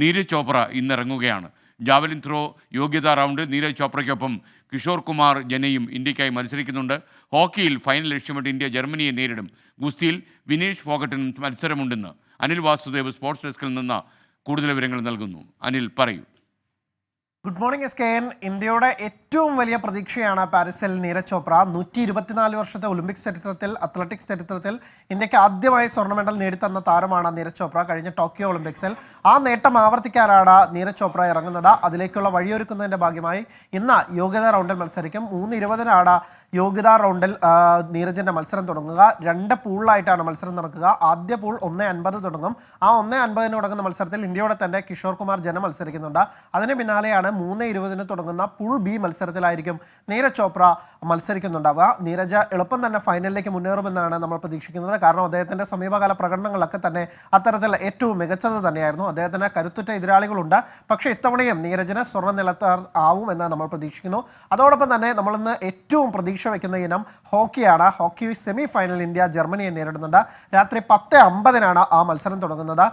Neeraj Chopra ഇന്നിറങ്ങുകയാണ്. Javelin throw യോഗ്യതാ റൗണ്ടിൽ നീരജ് ചോപ്രയ്ക്കൊപ്പം കിഷോർ കുമാർ ജനയും ഇന്ത്യക്കായി മത്സരിക്കുന്നുണ്ട്. ഹോക്കിയിൽ ഫൈനൽ ലക്ഷ്യമിട്ട് ഇന്ത്യ ജർമ്മനിയെ നേരിടും. ഗുസ്തിയിൽ വിനേഷ് ഫോഗട്ടിനും മത്സരമുണ്ടെന്ന് അനിൽ വാസുദേവ് സ്പോർട്സ് ഡെസ്കിൽ നിന്ന് കൂടുതൽ വിവരങ്ങൾ നൽകുന്നു. അനിൽ, പറയൂ. Good morning SKN. ഇന്ത്യയുടെ ഏറ്റവും വലിയ പ്രതീക്ഷയാണ് പാരീസിൽ നീരജ് ചോപ്ര. 124 വർഷത്തെ ഒളിമ്പിക്സ് ചരിത്രത്തിൽ, അത്ലറ്റിക്സ് ചരിത്രത്തിൽ ഇന്ത്യക്ക് ആദ്യമായി സ്വർണ്ണ മെഡൽ നേടിത്തന്ന താരമാണ് നീരജ് ചോപ്ര. കഴിഞ്ഞ ടോക്കിയോ ഒളിമ്പിക്സിൽ ആ നേട്ടം ആവർത്തിക്കാനാണ് നീരജ് ചോപ്ര ഇറങ്ങുന്നത്. അതിലേക്കുള്ള വഴിയൊരുക്കുന്നതിൻ്റെ ഭാഗമായി ഇന്ന് യോഗ്യതാ റൗണ്ടിൽ മത്സരിക്കും. 3:20 യോഗ്യതാ റൗണ്ടിൽ നീരജിൻ്റെ മത്സരം തുടങ്ങുക. 2 പൂളിലായിട്ടാണ് മത്സരം നടക്കുക. ആദ്യ പൂൾ 1:50 തുടങ്ങും. ആ 1:50 തുടങ്ങുന്ന മത്സരത്തിൽ ഇന്ത്യയുടെ തന്നെ കിഷോർ കുമാർ ജന മത്സരിക്കുന്നുണ്ട്. അതിന് പിന്നാലെയാണ് 3:20 തുടങ്ങുന്ന പൂൾ ബി മത്സരത്തിലായിരിക്കും നീരജ് ചോപ്ര മത്സരിക്കുന്നുണ്ടാവുക. നീരജ് എളുപ്പം തന്നെ ഫൈനലിലേക്ക് മുന്നേറുമെന്നാണ് നമ്മൾ പ്രതീക്ഷിക്കുന്നത്. കാരണം അദ്ദേഹത്തിൻ്റെ സമീപകാല പ്രകടനങ്ങളൊക്കെ തന്നെ അത്തരത്തിൽ ഏറ്റവും മികച്ചത് തന്നെയായിരുന്നു. അദ്ദേഹത്തിന് കരുത്തുറ്റ എതിരാളികളുണ്ട്. പക്ഷേ ഇത്തവണയും നീരജിന് സ്വർണ്ണ നിലത്താർ ആവുമെന്ന് നമ്മൾ പ്രതീക്ഷിക്കുന്നു. അതോടൊപ്പം തന്നെ നമ്മളിന്ന് ഏറ്റവും പ്രതീക്ഷ വയ്ക്കുന്ന ഇനം ഹോക്കിയാണ്. ഹോക്കി സെമി ഫൈനൽ ഇന്ത്യ ജർമ്മനിയെ നേരിടുന്നുണ്ട്. രാത്രി 10:50 ആ മത്സരം തുടങ്ങുന്നത്.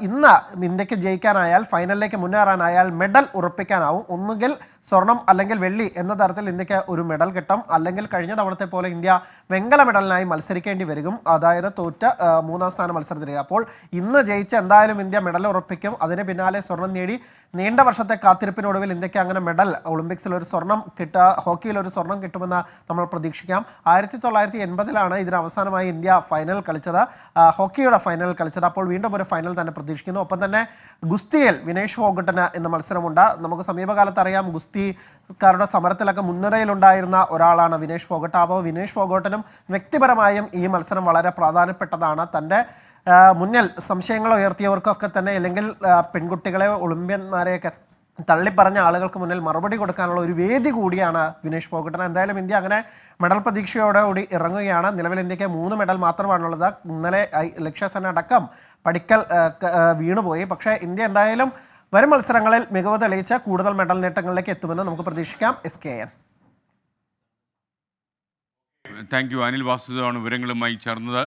ഇന്ന് ഇന്ത്യക്ക് ജയിക്കാനായാൽ, ഫൈനലിലേക്ക് മുന്നേറാനായാൽ മെഡൽ ഉറപ്പിക്കാനാവും. ഒന്നുകിൽ സ്വർണം അല്ലെങ്കിൽ വെള്ളി എന്ന തരത്തിൽ ഇന്ത്യക്ക് ഒരു മെഡൽ കിട്ടും. അല്ലെങ്കിൽ കഴിഞ്ഞ തവണത്തെ പോലെ ഇന്ത്യ വെങ്കല മെഡലിനായി മത്സരിക്കേണ്ടി വരും. അതായത് തോറ്റ 3ാം സ്ഥാനം മത്സരത്തിലേക്ക്. അപ്പോൾ ഇന്ന് ജയിച്ച് എന്തായാലും ഇന്ത്യ മെഡൽ ഉറപ്പിക്കും. അതിന് പിന്നാലെ സ്വർണം നേടി നീണ്ട വർഷത്തെ കാത്തിരിപ്പിനൊടുവിൽ ഇന്ത്യക്ക് അങ്ങനെ മെഡൽ, ഒളിമ്പിക്സിൽ ഒരു സ്വർണം ഹോക്കിയിൽ ഒരു സ്വർണം കിട്ടുമെന്ന് നമ്മൾ പ്രതീക്ഷിക്കാം. 1980 ഇതിന് അവസാനമായി ഇന്ത്യ ഫൈനൽ കളിച്ചത്, ഹോക്കിയുടെ ഫൈനൽ കളിച്ചത്. അപ്പോൾ വീണ്ടും ഒരു ഫൈനൽ തന്നെ പ്രതീക്ഷിക്കുന്നു. ഒപ്പം തന്നെ ഗുസ്തിയിൽ വിനേഷ് ഫോഗട്ടിന് ഇന്ന് മത്സരമുണ്ട്. നമുക്ക് സമീപകാലത്ത് അറിയാം, ഗുസ്തിക്കാരുടെ സമരത്തിലൊക്കെ മുൻനിരയിലുണ്ടായിരുന്ന ഒരാളാണ് വിനേഷ് ഫോഗട്ട്. അപ്പോൾ വിനേഷ് ഫോഗട്ടിനും വ്യക്തിപരമായും ഈ മത്സരം വളരെ പ്രാധാന്യപ്പെട്ടതാണ്. തൻ്റെ മുന്നിൽ സംശയങ്ങൾ ഉയർത്തിയവർക്കൊക്കെ തന്നെ, അല്ലെങ്കിൽ പെൺകുട്ടികളെ, ഒളിമ്പ്യന്മാരെയൊക്കെ തള്ളിപ്പറഞ്ഞ ആളുകൾക്ക് മുന്നിൽ മറുപടി കൊടുക്കാനുള്ള ഒരു വേദി കൂടിയാണ് വിനേഷ് ഫോഗട്ടിന്. എന്തായാലും ഇന്ത്യ അങ്ങനെ മെഡൽ പ്രതീക്ഷയോടുകൂടി ഇറങ്ങുകയാണ്. നിലവിൽ ഇന്ത്യക്ക് 3 മെഡൽ മാത്രമാണുള്ളത്. ഇന്നലെ ലക്ഷ്യസെൻ അടക്കം പടിക്കൽ വീണുപോയി. പക്ഷേ ഇന്ത്യ എന്തായാലും വരും മത്സരങ്ങളിൽ മികവ് തെളിയിച്ച് കൂടുതൽ മെഡൽ നേട്ടങ്ങളിലേക്ക് എത്തുമെന്ന് നമുക്ക് പ്രതീക്ഷിക്കാം. SKN. Thank you. അനിൽ വാസുദേവാണ് വിവരങ്ങളുമായി ചേർന്നത്.